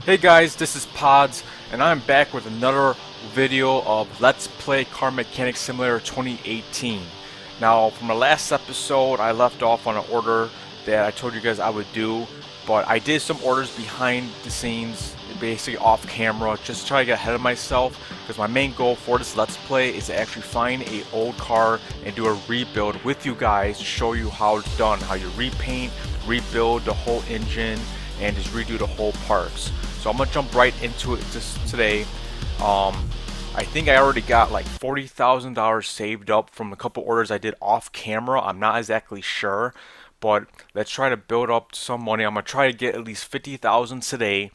Hey guys, this is Pods, and I'm back with another video of Let's Play Car Mechanic Simulator 2018. Now, from the last episode, I left off on an order that I told you guys I would do, but I did some orders behind the scenes, basically off camera, just to try to get ahead of myself, because my main goal for this Let's Play is to actually find an old car and do a rebuild with you guys to show you how it's done, how you repaint, rebuild the whole engine, and just redo the whole parts. So I'm gonna jump right into it just today. I think I already got like $40,000 saved up from a couple orders I did off camera. I'm not exactly sure, but let's try to build up some money. I'm gonna try to get at least 50,000 today,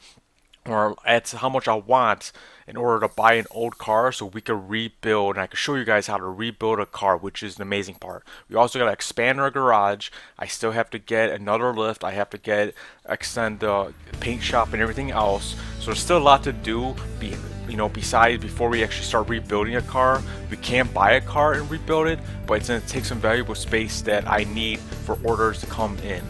or that's how much I want in order to buy an old car so we can rebuild, and I can show you guys how to rebuild a car, which is an amazing part. We also got to expand our garage. I still have to get another lift. I have to extend the paint shop and everything else. So there's still a lot to do. Besides, before we actually start rebuilding a car, we can buy a car and rebuild it, but it's going to take some valuable space that I need for orders to come in.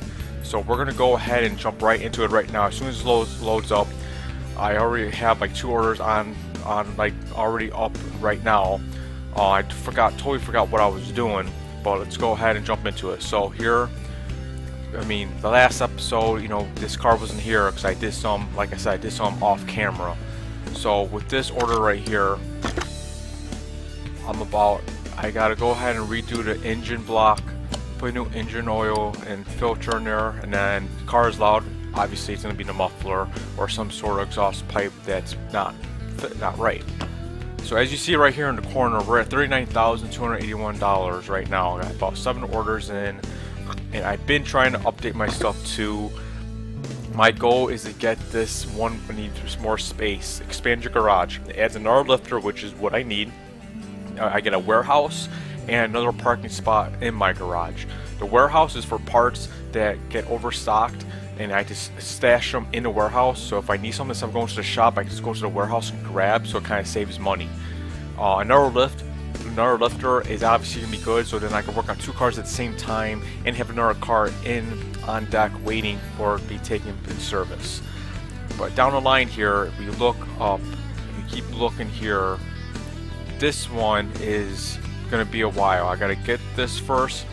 So we're going to go ahead and jump right into it right now. As soon as it loads up, I already have like 2 orders on like already up right now. I totally forgot what I was doing, but let's go ahead and jump into it. So here, the last episode, this car wasn't here because I did some, like I said, I did some off camera. So with this order right here, I gotta go ahead and redo the engine block, put new engine oil and filter in there, and then the car is loud. Obviously it's going to be the muffler or some sort of exhaust pipe that's not right. So as you see right here in the corner, we're at $39,281 right now. I got about 7 orders in, and I've been trying to update my stuff too. My goal is to get this one, I need more space, expand your garage. It adds another lifter, which is what I need. I get a warehouse and another parking spot in my garage. The warehouse is for parts that get overstocked, and I just stash them in the warehouse. So if I need something instead of going to the shop, I can just go to the warehouse and grab, so it kind of saves money. Another lifter is obviously going to be good, so then I can work on 2 cars at the same time and have another car on deck waiting for it to be taken in service. But down the line here, if we look up, if we keep looking here, this one is going to be a while. I got to get this first,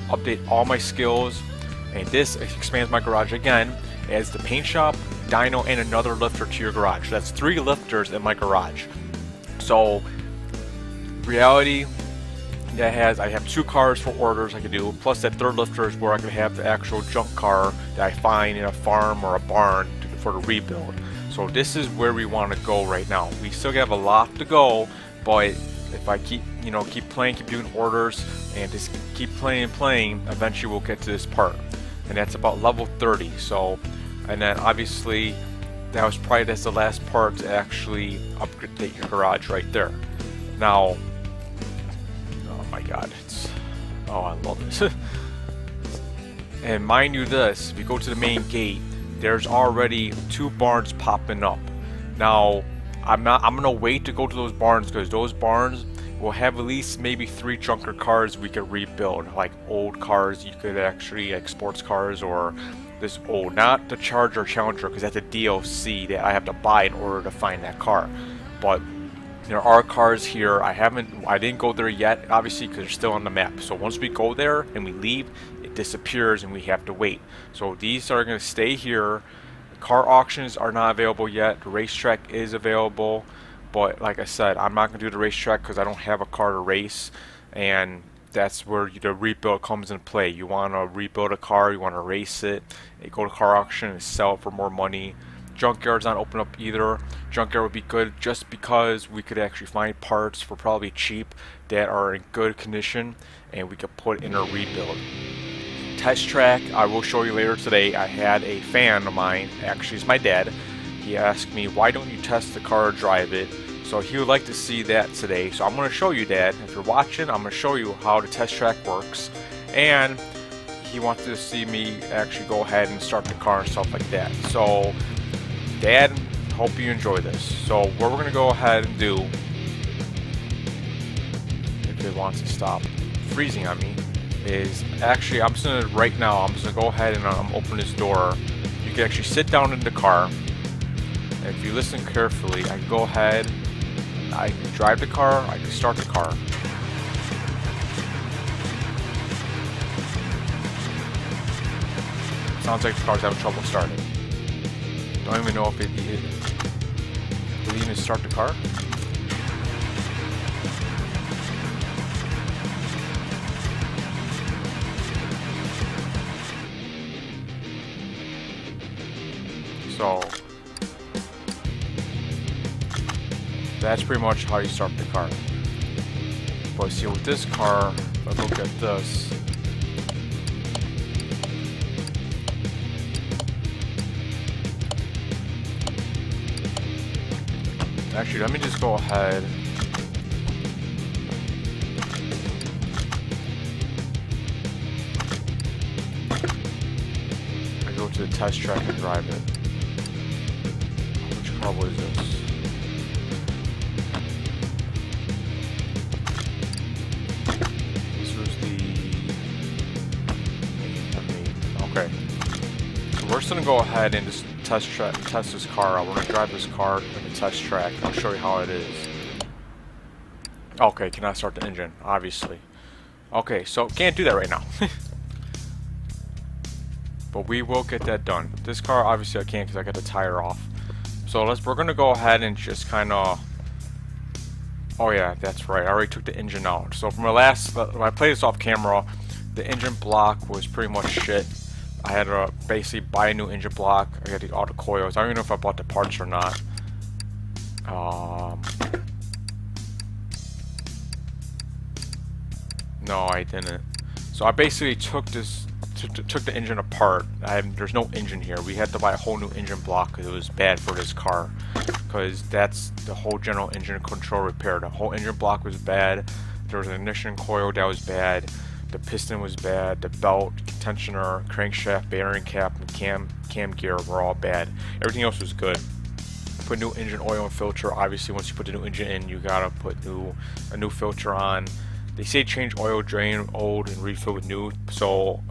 update all my skills, and this expands my garage again, adds the paint shop, dyno, and another lifter to your garage. That's 3 lifters in my garage. So reality, I have 2 cars for orders I can do, plus that 3rd lifter is where I can have the actual junk car that I find in a farm or a barn for the rebuild. So this is where we want to go right now. We still have a lot to go, but if I keep playing, keep doing orders, and just keep playing, eventually we'll get to this part. And that's about level 30. So, and then obviously that's the last part to actually update your garage right there. Now, oh my god, I love this. And mind you this, if you go to the main gate, there's already 2 barns popping up. Now, I'm gonna wait to go to those barns, because those barns will have at least maybe 3 junker cars we could rebuild, like old cars you could actually, like sports cars, or this old, not the Charger or Challenger, because that's a DLC that I have to buy in order to find that car. But there are cars here. I didn't go there yet, obviously, because they're still on the map. So once we go there and we leave, it disappears and we have to wait. So these are going to stay here. The car auctions are not available yet. The racetrack is available, but like I said, I'm not going to do the racetrack because I don't have a car to race, and that's where the rebuild comes into play. You want to rebuild a car, you want to race it, you go to car auction and sell it for more money. Junkyard's not open up either. Junkyard would be good just because we could actually find parts for probably cheap that are in good condition, and we could put in a rebuild. Test track, I will show you later today. I had a fan of mine, actually it's my dad. He asked me, why don't you test the car or drive it? So he would like to see that today. So I'm going to show you, Dad. If you're watching, I'm going to show you how the test track works. And he wants to see me actually go ahead and start the car and stuff like that. So Dad, hope you enjoy this. So what we're going to go ahead and do, if it wants to stop freezing on me, is actually, I'm just going to, right now, I'm just going to go ahead and open this door. You can actually sit down in the car, If you listen carefully, I can go ahead, I can drive the car, I can start the car. Sounds like the car's having trouble starting. Don't even know if it will even start the car. So that's pretty much how you start the car. But see, with this car, if I look at this, actually, let me just go ahead. I go to the test track and drive it. Which car was this? This was the... Okay. So we're just gonna go ahead and just test this car out. We're gonna drive this car in the test track. I'll show you how it is. Okay, cannot start the engine, obviously. Okay, so can't do that right now. But we will get that done. This car, obviously, I can't because I got the tire off. So we're gonna go ahead and just kind of. Oh yeah, that's right. I already took the engine out. So from the last, when I played this off camera, the engine block was pretty much shit. I had to basically buy a new engine block. I got all the coils. I don't even know if I bought the parts or not. No, I didn't. So I basically took this, took the engine apart. There's no engine here. We had to buy a whole new engine block because it was bad for this car. Because that's the whole general engine control repair. The whole engine block was bad. There was an ignition coil that was bad. The piston was bad. The belt, tensioner, crankshaft, bearing cap, and cam gear were all bad. Everything else was good. Put new engine oil and filter. Obviously, once you put the new engine in, you gotta put a new filter on. They say change oil, drain old, and refill with new. So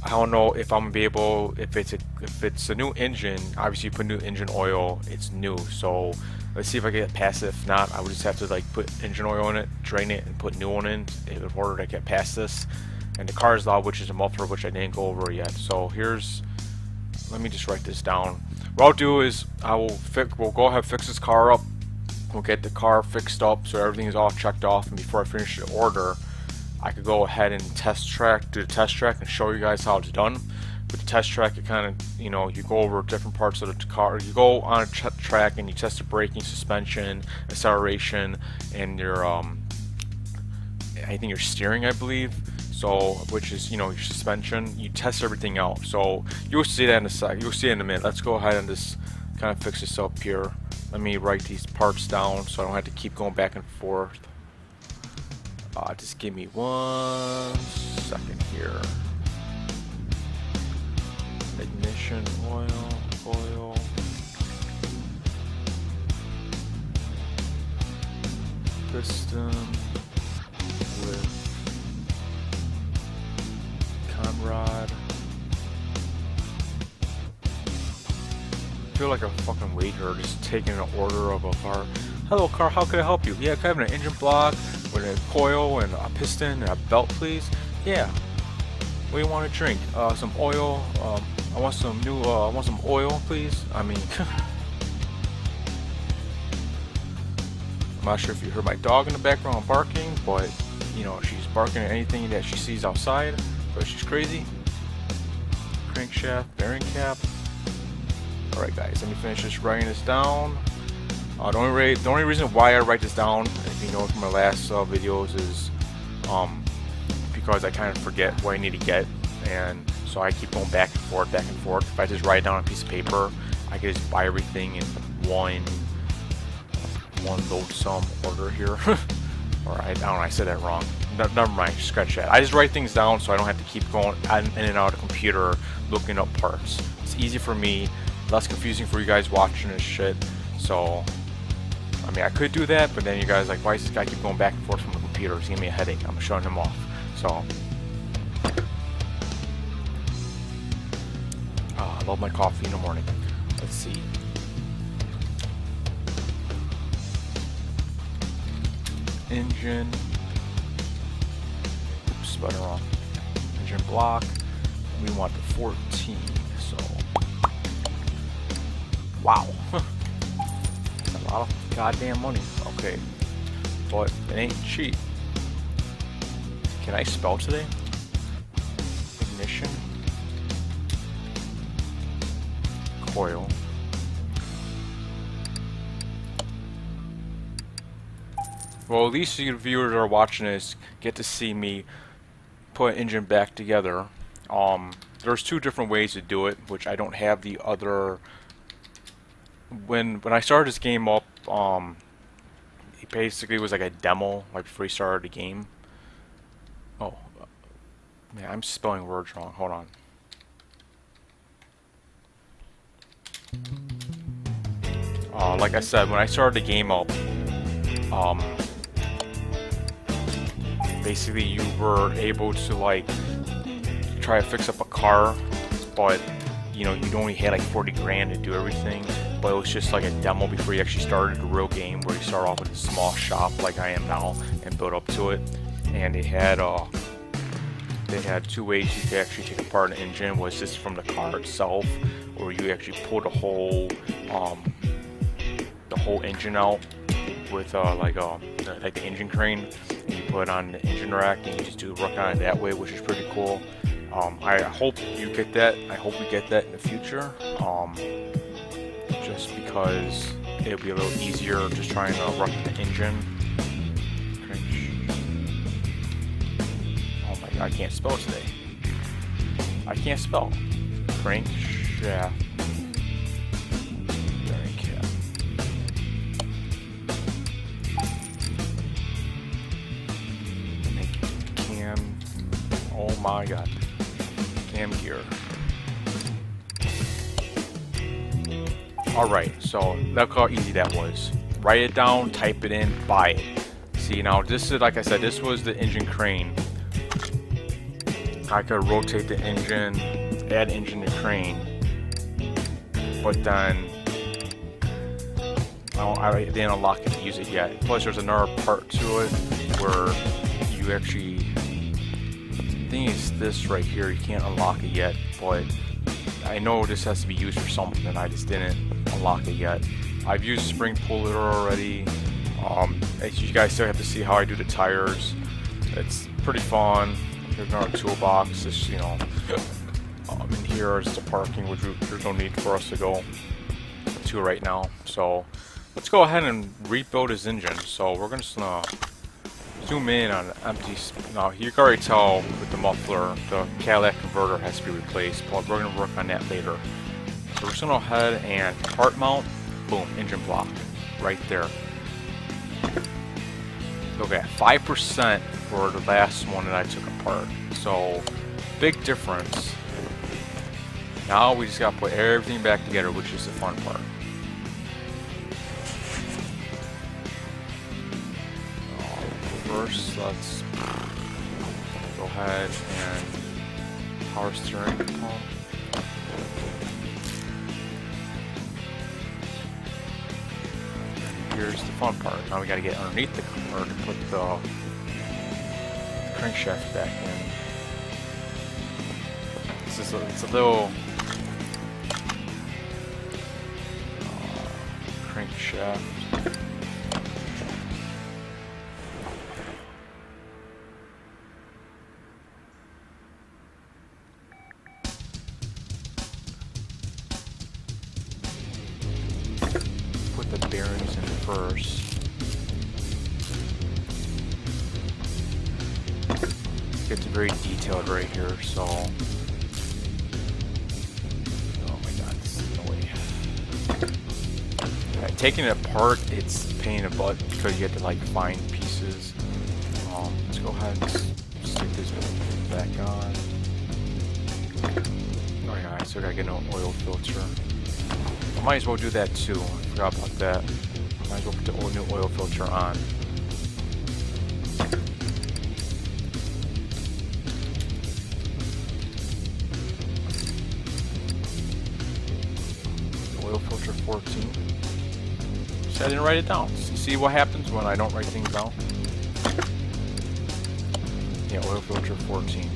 I don't know if I'm gonna be able. If it's a new engine, obviously you put new engine oil, it's new. So let's see if I get past it. If not, I would just have to like put engine oil in it, drain it, and put new one in order to get past this. And the Cars Loud, which is a muffler, which I didn't go over yet. So let me just write this down. What I'll do is we'll go ahead and fix this car up. We'll get the car fixed up so everything is all checked off, and before I finish the order, I could go ahead and do the test track and show you guys how it's done. With the test track, it kind of, you go over different parts of the car. You go on a track and you test the braking, suspension, acceleration, and your I think your steering, I believe. So, which is, your suspension. You test everything out. So you'll see that in a sec. You'll see it in a minute. Let's go ahead and just kind of fix this up here. Let me write these parts down so I don't have to keep going back and forth. Just give me 1 second here. Ignition oil. Piston with Conrad. I feel like a fucking waiter just taking an order of a car. Hello car, how can I help you? Yeah, can I have an engine block with a coil and a piston and a belt, please? Yeah. What do you want to drink? Some oil. I want some oil, please. I mean, I'm not sure if you heard my dog in the background barking, but she's barking at anything that she sees outside. But she's crazy. Crankshaft, bearing cap. Alright guys, let me finish just writing this down. The only reason why I write this down, if you know from my last videos, is because I kind of forget what I need to get, and so I keep going back and forth. If I just write it down on a piece of paper, I can just buy everything in one load-sum order here. Or I don't know, I said that wrong. Never mind, scratch that. I just write things down so I don't have to keep going in and out of the computer looking up parts. It's easy for me, less confusing for you guys watching this shit. So, I mean, I could do that, but then you guys like, why does this guy keep going back and forth from the computer? It's giving me a headache. I'm shutting him off. So, I love my coffee in the morning. Let's see. engine. Oops, spelled it wrong. Engine block. We want the 14. So, wow, that's a lot of goddamn money. Okay, but it ain't cheap. Can I spell today? Ignition. Coil. Well, at least you viewers that are watching this get to see me put an engine back together. There's two different ways to do it, which I don't have the other. When I started this game up, it basically was like a demo right before you started the game. Oh, man, I'm spelling words wrong. Hold on. Like I said, when I started the game up, basically you were able to like try to fix up a car, but you know, you only had like 40 grand to do everything. But it was just like a demo before you actually started the real game, where you start off with a small shop like I am now and build up to it. And they had two ways you could actually take apart an engine. Was this from the car itself, or you actually pull the whole engine out with like the engine crane, and you put it on the engine rack and you just do the work on it that way, which is pretty cool. I hope you get that. I hope we get that in the future. Just because it'll be a little easier just trying to run the engine. Oh my god, I can't spell today. I can't spell. Crankshaft. Bearing cap. Cam. Oh my god. Cam gear. Alright, so look how easy that was. Write it down, type it in, buy it. See, now this is, like I said, this was the engine crane. I could rotate the engine, add engine to crane, but then I didn't unlock it to use it yet. Plus there's another part to it where you actually, I think it's this right here, you can't unlock it yet, but I know this has to be used for something and I just didn't unlock it yet. I've used spring puller already. You guys still have to see how I do the tires. It's pretty fun. There's another toolbox. This, you know, in here is the parking, which there's no need for us to go to right now. So let's go ahead and rebuild his engine. So we're just gonna zoom in on empty. Now you can already tell with the muffler, the Cadillac converter has to be replaced, but we're gonna work on that later. So we're just gonna go ahead and part mount, boom, engine block, right there. Okay, 5% for the last one that I took apart. So big difference. Now we just gotta put everything back together, which is the fun part. First, let's go ahead and power steering pump. Here's the fun part. Now we got to get underneath the car to put the crankshaft back in. It's a little crankshaft. The bearings in first. It's very detailed right here, so. Oh my god, this is no way. Yeah, taking it apart, it's a pain in the butt because you have to like find pieces. Let's go ahead and stick this back on. Oh yeah, I still gotta get an oil filter. I might as well do that too. I forgot about that. Might as well put the new oil filter on. Oil filter 14. So I didn't write it down. See what happens when I don't write things down? Yeah, oil filter 14.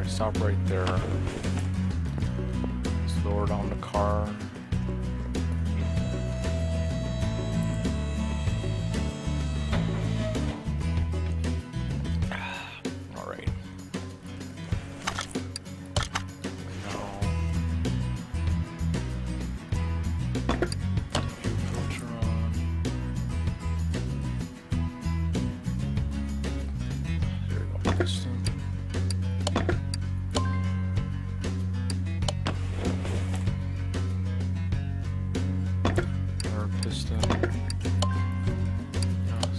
Stop right there. Let's lower down the car. All right. Now, fuel filter on. There we go. Piston. Piston. Yes.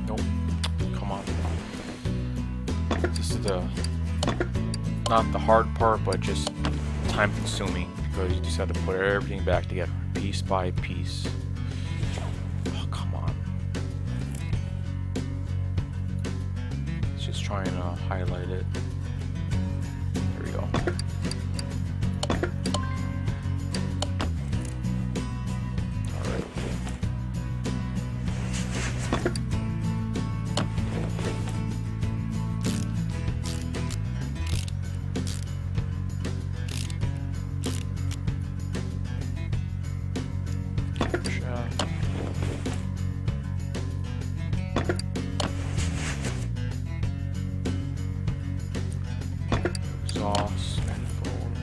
Nope. Come on. This is not the hard part, but just time consuming because you just have to put everything back together piece by piece. Oh, come on. It's just trying to highlight it. There we go. Exhaust manifold.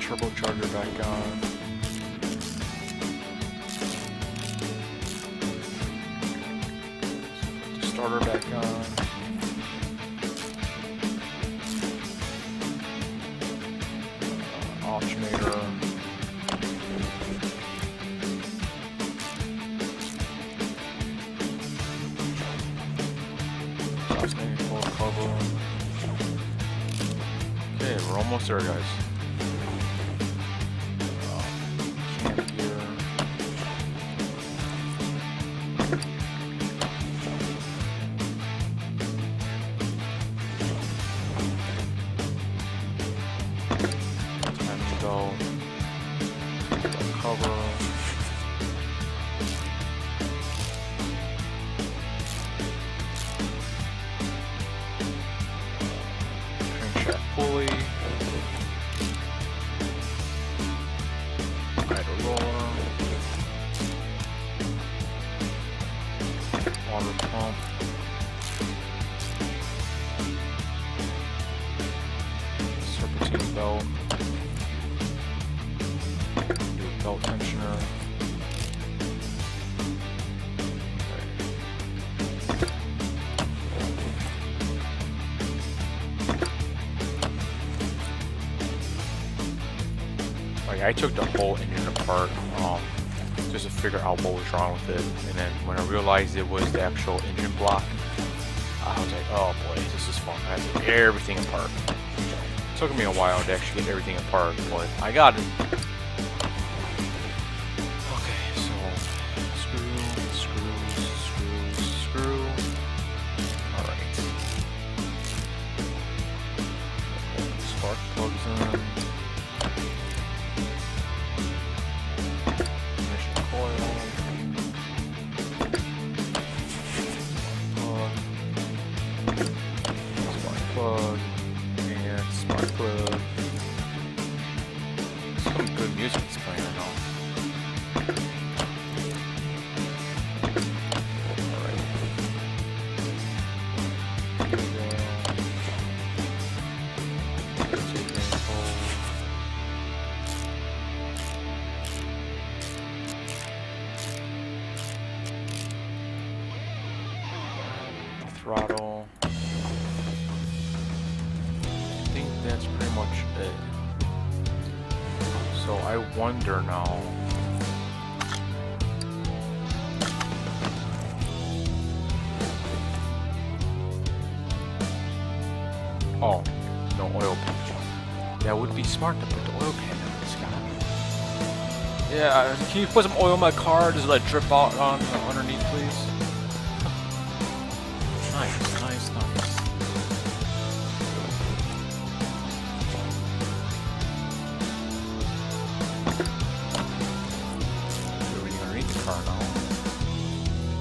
Turbocharger back on. Put the starter back on. Alternator. Full cover. Okay, we're almost there, guys. Cam gear. Time to go. Cover. Crankshaft pulley. Idle roller. Water pump. Serpentine belt. Belt tensioner. Like I took the whole engine apart just to figure out what was wrong with it, and then when I realized it was the actual engine block, I was like, oh boy, this is fun. I had to get everything apart. It took me a while to actually get everything apart, but I got it. Spark plugs in. throttle. I think that's pretty much it. So I wonder now. Oh, no oil pan. That would be smart to put the oil pan in this guy. Yeah, can you put some oil in my car? Just let it drip out on underneath, please. Nice, nice, nice. Everything underneath the car now.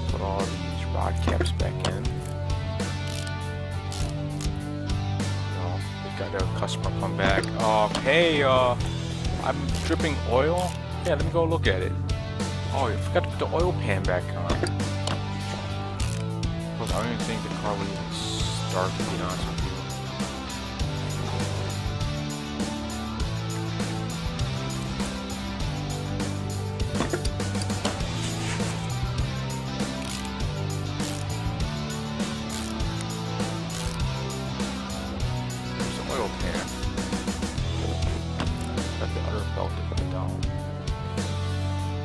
Put all these rod caps back in. Got a customer come back. Hey, I'm dripping oil. Yeah, let me go look at it. Oh, you forgot to put the oil pan back on. Look, I don't even think the car would even start, to be honest with you. Oil pan. Got the other belt to put it down.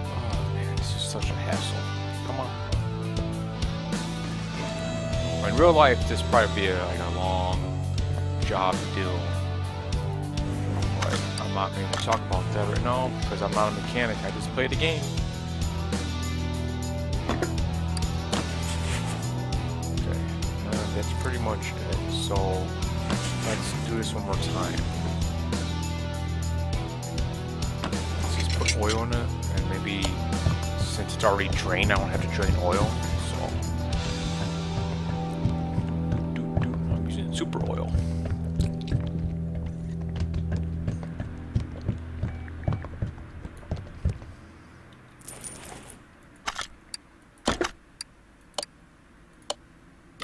Oh man, this is such a hassle. Come on. In real life, this probably be like a long job to do. But I'm not going to talk about that right now because I'm not a mechanic. I just play the game. Okay, that's pretty much it. So. Let's do this one more time. Let's just put oil in it, and maybe since it's already drained, I don't have to drain oil. So I'm using super oil.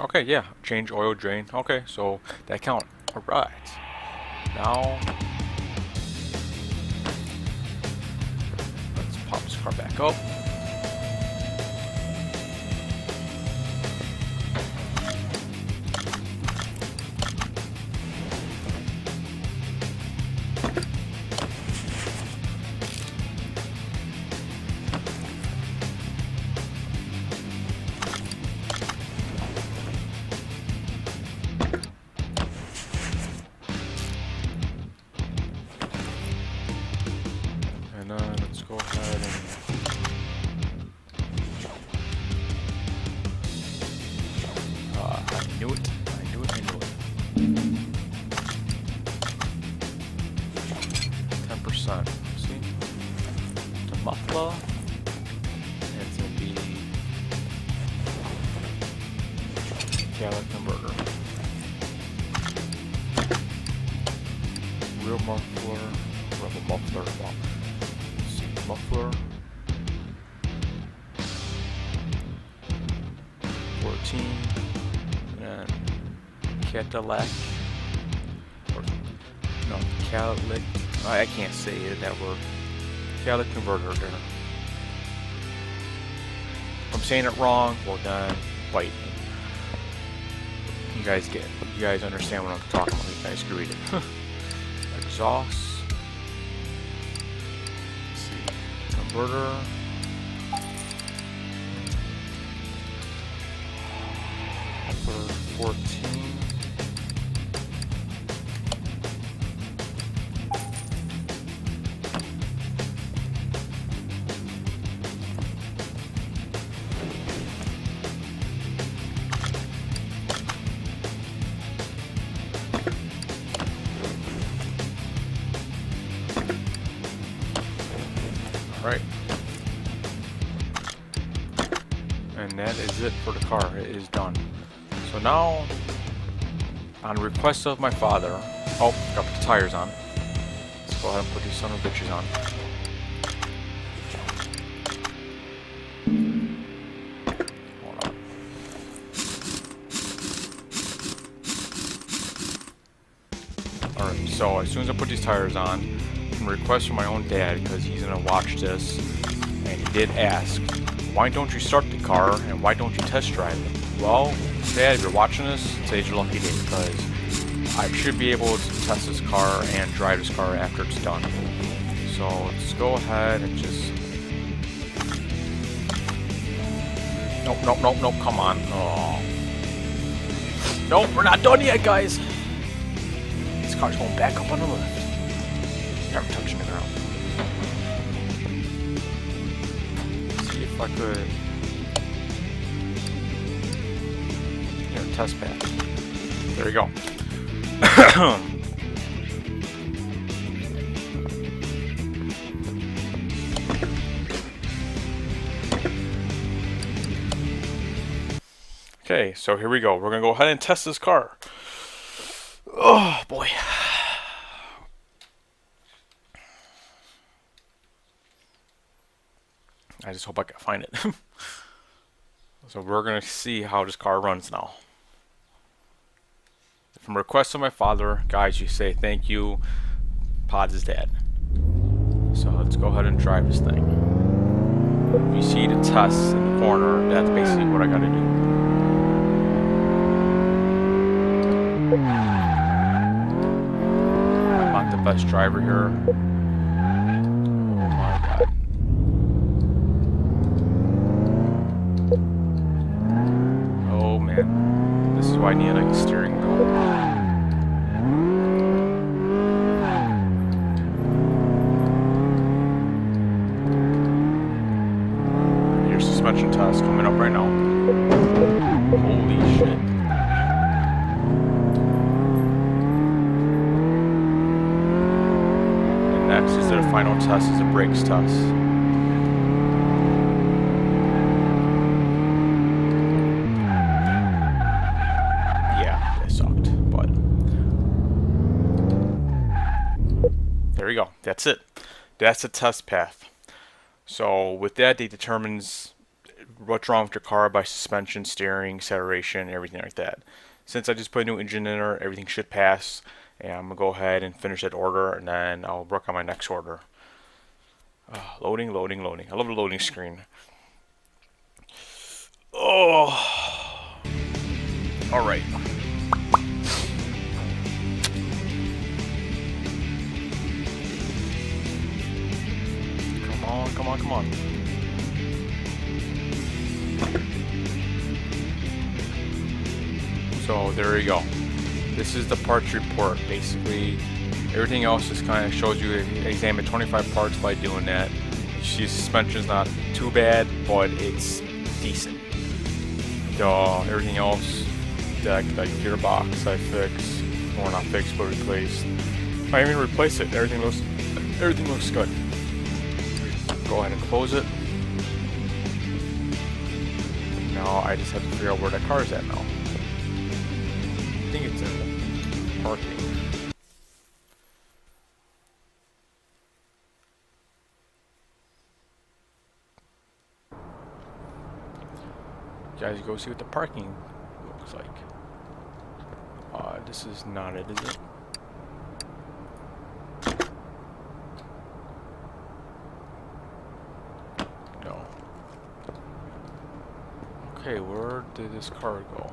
Okay, yeah, change oil, drain. Okay, so that counted. Alright, now let's pop this car back up. Let's go ahead and I knew it. 10%. See? The muffler. It's gonna be catalytic converter. Real muffler. Rubber muffler. Muffler 14 and Cadillac or no Cadillac. I can't say it, that word. Cadillac converter there. If I'm saying it wrong, well then bite me. You guys understand what I'm talking about. You guys can read it. Exhaust. Converter. For 14. Right. And that is it for the car. It is done. So now, on request of my father, oh, got to put the tires on. Let's go ahead and put these son of bitches on. Hold on. Alright, so as soon as I put these tires on, from a request from my own dad, because he's going to watch this, and he did ask, why don't you start the car and why don't you test drive it? Well, Dad, if you're watching this, today's your lucky day because I should be able to test this car and drive this car after it's done. So let's go ahead and just... Nope, nope, nope, nope, come on. Oh. Nope, we're not done yet, guys. This car's going back up on the lift. Never touching the ground. Let's see if I could... Here, test path. There you go. Okay, so here we go. We're gonna go ahead and test this car. Oh boy. I just hope I can find it. So we're gonna see how this car runs now. From request of my father, guys, you say thank you, Pods' dad. So let's go ahead and drive this thing. You see the test in the corner, that's basically what I gotta do. I'm not the best driver here. Oh my god. Oh man. This is why I need like a steering wheel. Your suspension test coming up right now. Holy shit. Next is the final test, is the brakes test. Yeah, they sucked, but there we go. That's it. That's the test path. So with that, it determines what's wrong with your car by suspension, steering, acceleration, everything like that. Since I just put a new engine in there, everything should pass. And I'm going to go ahead and finish that order, and then I'll work on my next order. Loading, loading, loading. I love the loading screen. Oh! Alright. Come on, come on, come on. So, there you go. This is the parts report. Basically, everything else just kind of shows you examine 25 parts by doing that. The suspension's not too bad, but it's decent. Everything else, like gearbox, I fixed, or not fixed, but replaced. I even replaced it. Everything looks good. Go ahead and close it. Now I just have to figure out where that car is at now. I think it's in the parking. Guys, go see what the parking looks like. This is not it, is it? No. Okay, where did this car go?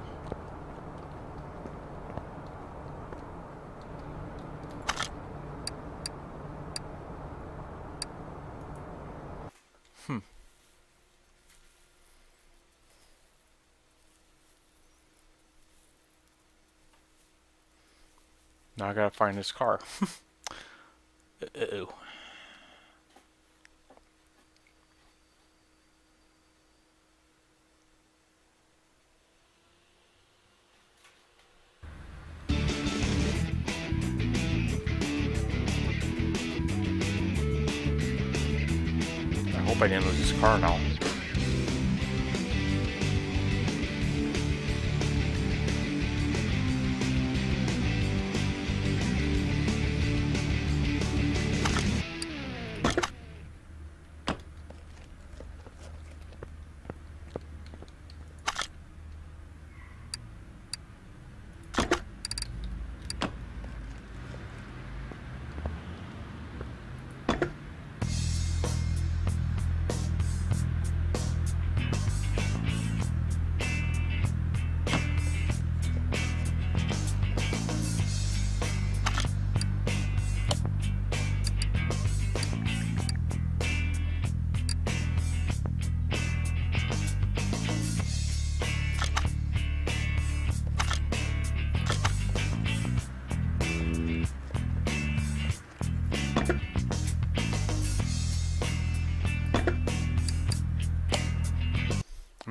Now I gotta find this car. Uh-oh. I hope I didn't lose this car now.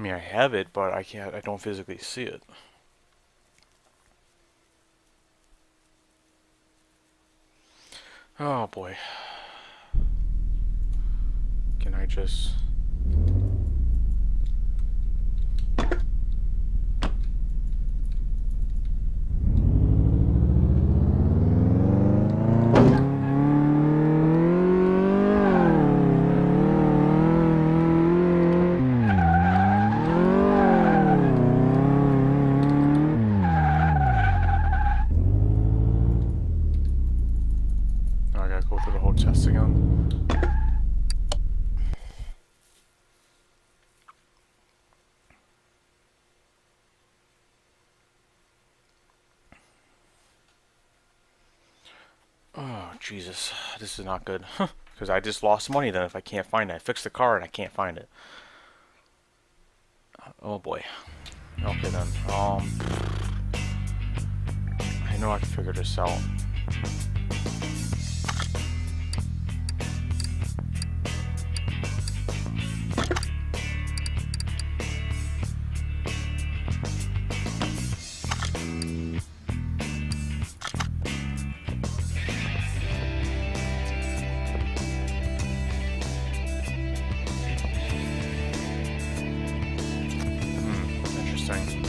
mean, I have it, but I don't physically see it. Oh boy. Can I just... I gotta go through the whole test again. Oh, Jesus. This is not good. Because I just lost money then if I can't find it. I fixed the car and I can't find it. Oh boy. Okay then. I know I can figure this out. Interesting.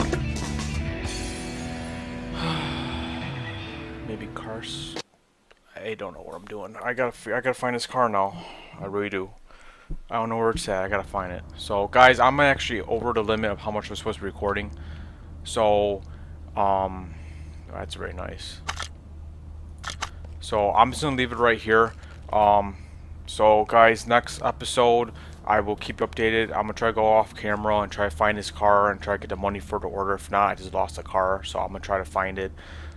Maybe cars. I don't know what I'm doing. I gotta find this car now. I really do. I don't know where it's at. I gotta find it. So guys, I'm actually over the limit of how much we're supposed to be recording. So, that's very nice. So I'm just gonna leave it right here. So guys, next episode I will keep you updated. I'm gonna try to go off camera and try to find this car and try to get the money for the order. If not, I just lost the car, so I'm gonna try to find it.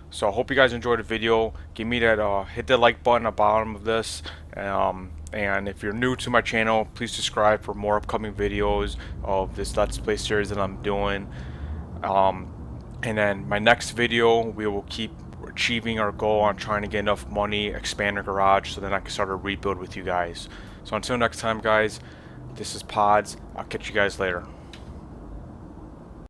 So I hope you guys enjoyed the video. Give me that, hit the like button at the bottom of this. And if you're new to my channel, please subscribe for more upcoming videos of this Let's Play series that I'm doing. And then my next video, we will keep achieving our goal on trying to get enough money, expand our garage, so then I can start a rebuild with you guys. So until next time, guys, this is Pods. I'll catch you guys later.